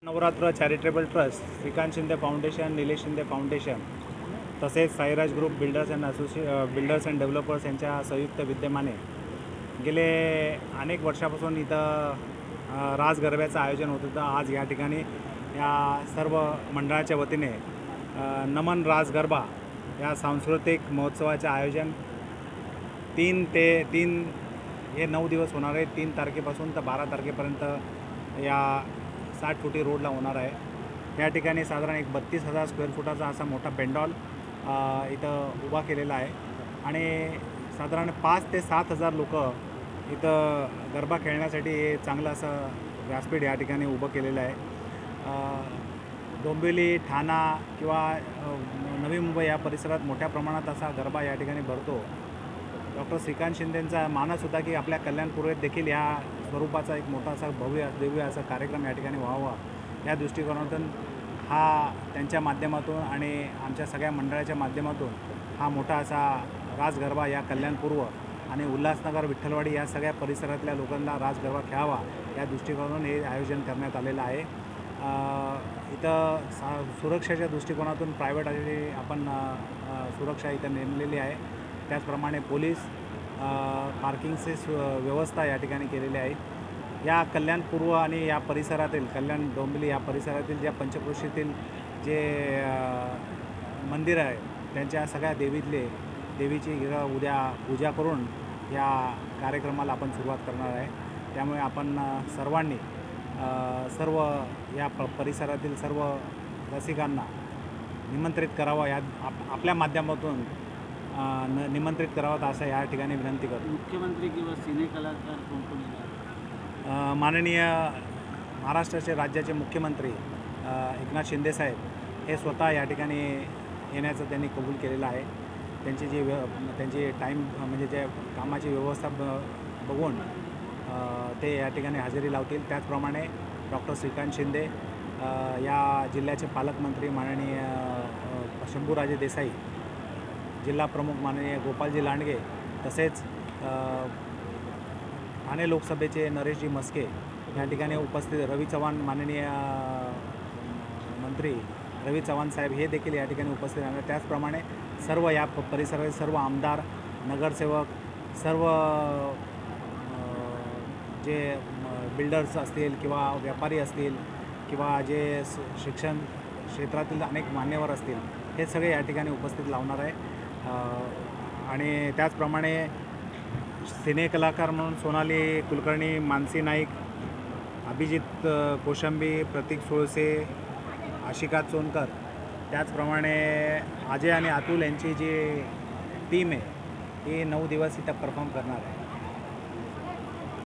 Navratra charitable trust, Shrikant Shinde foundation, Nilesh Shinde foundation तसेच Sairaj group builders and developers यांच्या संयुक्त विद्यमाने गेले अनेक वर्षापासून इथं रास गरब्याचं आयोजन होत होतं। आज या ठिकाणी या सर्व मंडळाच्या वतीने नमन रास गरबा या सांस्कृतिक महोत्सवाचे आयोजन 3 हे 9 दिवस होणार आहे। 3 तारखेपासून तर 12 तारखेपर्यंत या 60 फुटी रोडला होणार आहे। या ठिकाणी साधारण एक 32,000 स्क्वेअर फुटाचा असा मोठा पेंडॉल इथं उभा केलेला आहे आणि साधारण 5 ते 7,000 लोक इथं गरबा खेळण्यासाठी हे चांगलं असं व्यासपीठ या ठिकाणी उभं केलेलं आहे। डोंबिवली, ठाणा किंवा नवी मुंबई या परिसरात मोठ्या प्रमाणात असा गरबा या ठिकाणी भरतो। डॉक्टर श्रीकांत शिंदेंचा मानस होता की आपल्या कल्याणपूर्वेत देखील या स्वरूपाचा एक मोठा असा भव्य दिव्य असा कार्यक्रम या ठिकाणी व्हावा, या दृष्टिकोनातून हा त्यांच्या माध्यमातून आणि आमच्या सगळ्या मंडळाच्या माध्यमातून हा मोठा असा रास गरबा या कल्याणपूर्व आणि उल्हासनगर, विठ्ठलवाडी या सगळ्या परिसरातल्या लोकांना रास गरबा खेळावा या दृष्टिकोनातून हे आयोजन करण्यात आलेलं आहे। इथं सुरक्षेच्या दृष्टिकोनातून प्रायव्हेट आपण सुरक्षा इथं नेमलेली आहे। त्याचप्रमाणे पोलीस पार्किंगची व्यवस्था या ठिकाणी केलेली आहे। या कल्याणपूर्व आणि या परिसरातील कल्याण डोंबिवली या परिसरातील ज्या पंचक्रोशीतील जे मंदिर आहे त्यांच्या सगळ्या देवीची उद्या पूजा करून या कार्यक्रमाला आपण सुरुवात करणार आहे। त्यामुळे आपण सर्वांनी सर्व या परिसरातील सर्व रसिकांना निमंत्रित करावं, या आपल्या माध्यमातून निमंत्रित करावं असं या ठिकाणी विनंती करतो। मुख्यमंत्री किंवा सिने कलाकार कोण कोण येणार? माननीय महाराष्ट्राचे राज्याचे मुख्यमंत्री एकनाथ शिंदे साहेब हे स्वतः या ठिकाणी येण्याचं त्यांनी कबूल केलेलं आहे। त्यांची टाईम म्हणजे जे कामाची व्यवस्था बघून ते या ठिकाणी हजेरी लावतील। त्याचप्रमाणे डॉक्टर श्रीकांत शिंदे, या जिल्ह्याचे पालकमंत्री माननीय शंभूराजे देसाई, जिल्हा प्रमुख माननीय गोपालजी लांडगे, तसेच ठाणे लोकसभेचे नरेशजी मस्के या ठिकाणी उपस्थित, रवी चव्हाण माननीय मंत्री रवी चव्हाण साहेब हे देखील या ठिकाणी उपस्थित राहणार। त्याचप्रमाणे सर्व या परिसरातील सर्व आमदार, नगरसेवक, सर्व जे बिल्डर्स असतील किंवा व्यापारी असतील किंवा जे शिक्षण क्षेत्रातील अनेक मान्यवर असतील हे सगळे या ठिकाणी उपस्थित लावणार आहे। आणि त्याचप्रमाणे सिने कलाकार म्हणून सोनाली कुलकर्णी, मानसी नाईक, अभिजित कोशंबी, प्रतीक सोळसे, आशिका चोनकर, त्याचप्रमाणे अजय आणि अतुल यांची जी टीम आहे ही 9 दिवस इथं परफॉर्म करणार आहे।